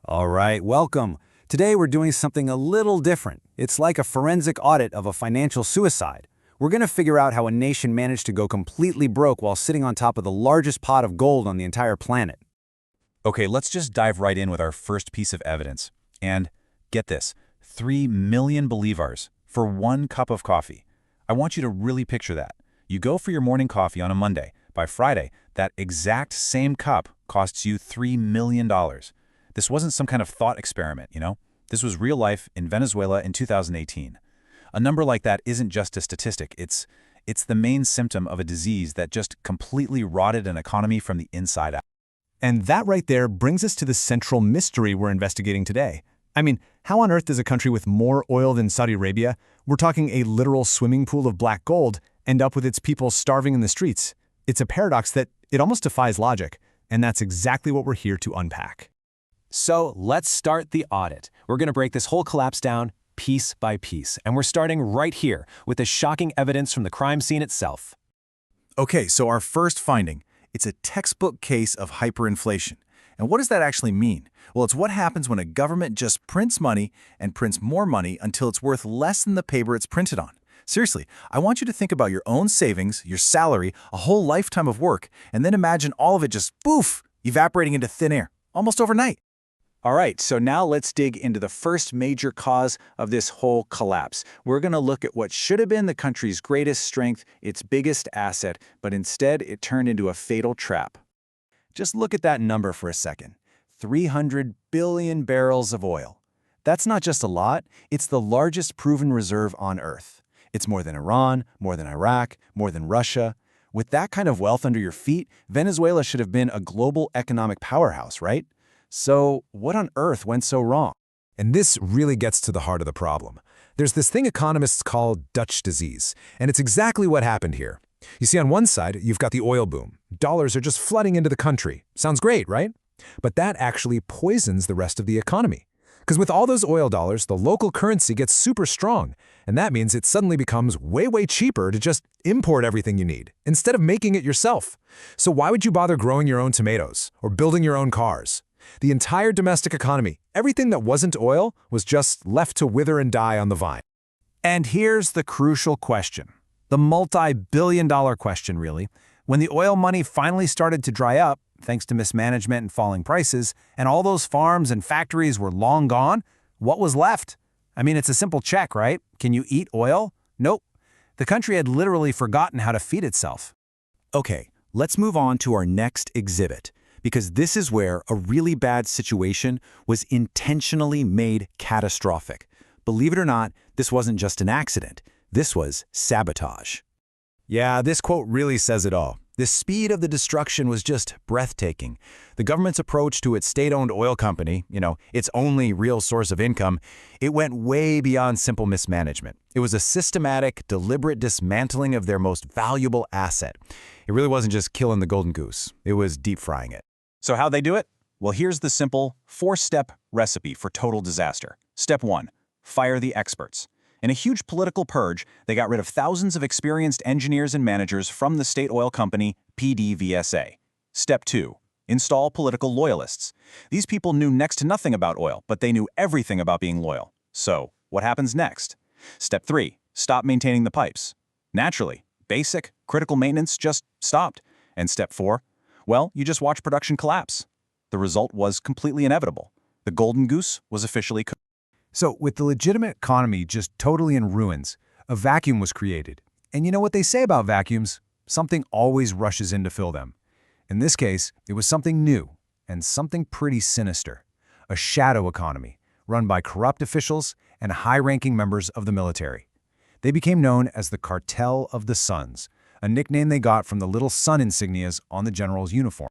All right, welcome. Today we're doing something a little different. It's like a forensic audit of a financial suicide. We're going to figure out how a nation managed to go completely broke while sitting on top of the largest pot of gold on the entire planet. Okay, let's just dive right in with our first piece of evidence. And get this, 3 million bolivars for 1 cup of coffee. I want you to really picture that. You go for your morning coffee on a Monday. By Friday, that exact same cup costs you $3 million. This wasn't some kind of thought experiment, you know? This was real life in Venezuela in 2018. A number like that isn't just a statistic. It's the main symptom of a disease that just completely rotted an economy from the inside out. And that right there brings us to the central mystery we're investigating today. I mean, how on earth does a country with more oil than Saudi Arabia, we're talking a literal swimming pool of black gold, end up with its people starving in the streets? It's a paradox that it almost defies logic, and that's exactly what we're here to unpack. So let's start the audit. We're going to break this whole collapse down piece by piece, and we're starting right here with the shocking evidence from the crime scene itself. Okay, so our first finding, it's a textbook case of hyperinflation. And what does that actually mean? Well, it's what happens when a government just prints money and prints more money until it's worth less than the paper it's printed on. Seriously, I want you to think about your own savings, your salary, a whole lifetime of work, and then imagine all of it just, poof, evaporating into thin air, almost overnight. All right, so now let's dig into the first major cause of this whole collapse. We're going to look at what should have been the country's greatest strength, its biggest asset, but instead it turned into a fatal trap. Just look at that number for a second. 300 billion barrels of oil. That's not just a lot, it's the largest proven reserve on Earth. It's more than Iran, more than Iraq, more than Russia. With that kind of wealth under your feet, Venezuela should have been a global economic powerhouse, right? So what on earth went so wrong? And this really gets to the heart of the problem. There's this thing economists call Dutch disease, and it's exactly what happened here. You see, on one side, you've got the oil boom. Dollars are just flooding into the country. Sounds great, right? But that actually poisons the rest of the economy. Because with all those oil dollars, the local currency gets super strong, and that means it suddenly becomes way cheaper to just import everything you need, instead of making it yourself. So why would you bother growing your own tomatoes, or building your own cars? The entire domestic economy, everything that wasn't oil, was just left to wither and die on the vine. And here's the crucial question. The multi-billion-dollar question, really. When the oil money finally started to dry up, thanks to mismanagement and falling prices, and all those farms and factories were long gone, what was left? I mean, it's a simple check, right? Can you eat oil? Nope. The country had literally forgotten how to feed itself. Okay, let's move on to our next exhibit, because this is where a really bad situation was intentionally made catastrophic. Believe it or not, this wasn't just an accident. This was sabotage. Yeah, this quote really says it all. The speed of the destruction was just breathtaking. The government's approach to its state-owned oil company, its only real source of income, it went way beyond simple mismanagement. It was a systematic, deliberate dismantling of their most valuable asset. It really wasn't just killing the golden goose. It was deep frying it. So how'd they do it? Well, here's the simple 4-step recipe for total disaster. Step 1, fire the experts. In a huge political purge, they got rid of thousands of experienced engineers and managers from the state oil company PDVSA. Step 2, install political loyalists. These people knew next to nothing about oil, but they knew everything about being loyal. So, what happens next? Step 3, stop maintaining the pipes. Naturally, basic, critical maintenance just stopped. And step 4, well, you just watch production collapse. The result was completely inevitable. The golden goose was officially cooked. So, with the legitimate economy just totally in ruins, a vacuum was created. And you know what they say about vacuums? Something always rushes in to fill them. In this case, it was something new and something pretty sinister. A shadow economy, run by corrupt officials and high-ranking members of the military. They became known as the Cartel of the Suns, a nickname they got from the little sun insignias on the general's uniform.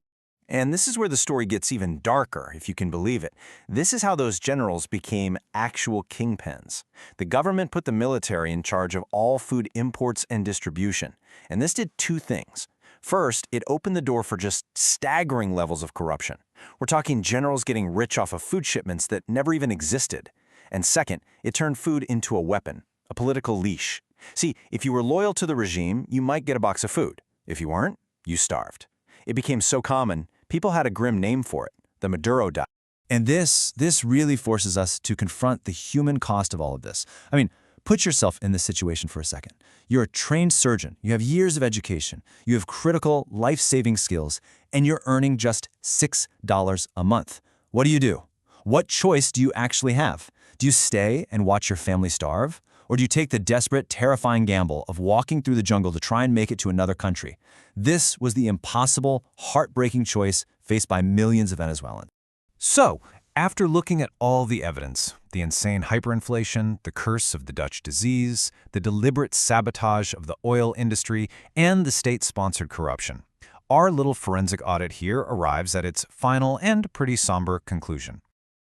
And this is where the story gets even darker, if you can believe it. This is how those generals became actual kingpins. The government put the military in charge of all food imports and distribution. And this did 2 things. First, it opened the door for just staggering levels of corruption. We're talking generals getting rich off of food shipments that never even existed. And second, it turned food into a weapon, a political leash. See, if you were loyal to the regime, you might get a box of food. If you weren't, you starved. It became so common, people had a grim name for it, the Maduro diet. And this really forces us to confront the human cost of all of this. I mean, put yourself in this situation for a second. You're a trained surgeon, you have years of education, you have critical, life-saving skills, and you're earning just $6 a month. What do? What choice do you actually have? Do you stay and watch your family starve? Or do you take the desperate, terrifying gamble of walking through the jungle to try and make it to another country? This was the impossible, heartbreaking choice faced by millions of Venezuelans. So, after looking at all the evidence, the insane hyperinflation, the curse of the Dutch disease, the deliberate sabotage of the oil industry, and the state-sponsored corruption, our little forensic audit here arrives at its final and pretty somber conclusion.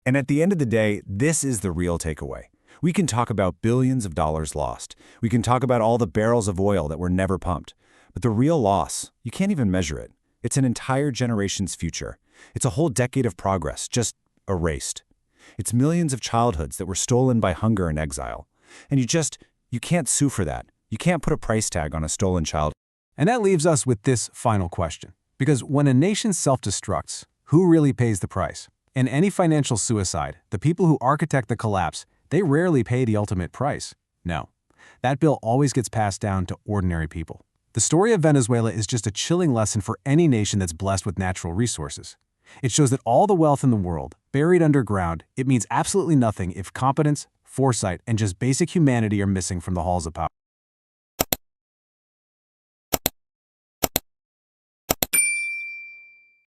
And at the end of the day, this is the real takeaway. We can talk about billions of dollars lost. We can talk about all the barrels of oil that were never pumped. But the real loss, you can't even measure it. It's an entire generation's future. It's a whole decade of progress, just erased. It's millions of childhoods that were stolen by hunger and exile. And you can't sue for that. You can't put a price tag on a stolen child. And that leaves us with this final question. Because when a nation self-destructs, who really pays the price? In any financial suicide, the people who architect the collapse, they rarely pay the ultimate price. No. That bill always gets passed down to ordinary people. The story of Venezuela is just a chilling lesson for any nation that's blessed with natural resources. It shows that all the wealth in the world, buried underground, it means absolutely nothing if competence, foresight, and just basic humanity are missing from the halls of power.